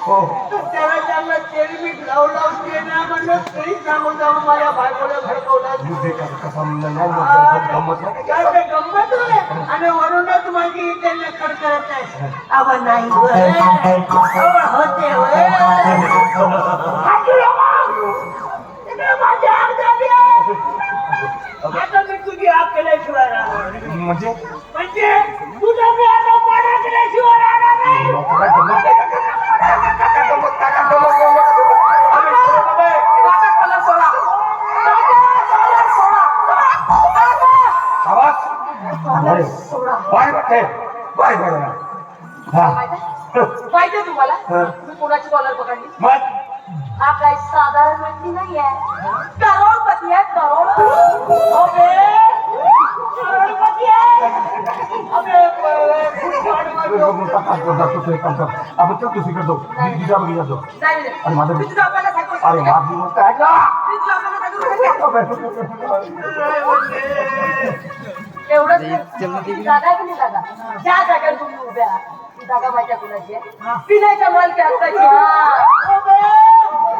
हो. तर त्याला त्यांना तेल मीठ लावते ना म्हणलं तरी सांगून जाऊन माझ्या बायकोला भडकवलं. काय ते गंमत होय? आणि वरूनच माझी त्यांना खडखडत आहे. अव नाही होय. अव होते होय. माझी आग झाली आहे. आता मी तुझी आग केल्याशिवाय राहणार नाही. म्हणजे तुझा मी आता पाडा केल्याशिवाय राहणार नाही. माहितीये तुम्हाला मी कोणाची कॉलर पकडली? हा काही साधारण व्यक्ती नाही आहे, करोडपती आहे. करोडपती आहे. आपण चल दुसरीकडे जाऊ दिशा बघितला जाऊ. आणि माझं मी तुझ्या आपल्याला सांगतो. अरे माझी गोष्ट ऐका. मी तुझ्या आपल्याला सांगतो. एवढंच जागा आहे की नाही जागा? ज्या जागेवर तुम्ही उभ्या ती जागा माझ्या कुणाची आहे? पिण्याच्या मालकी हक्काची.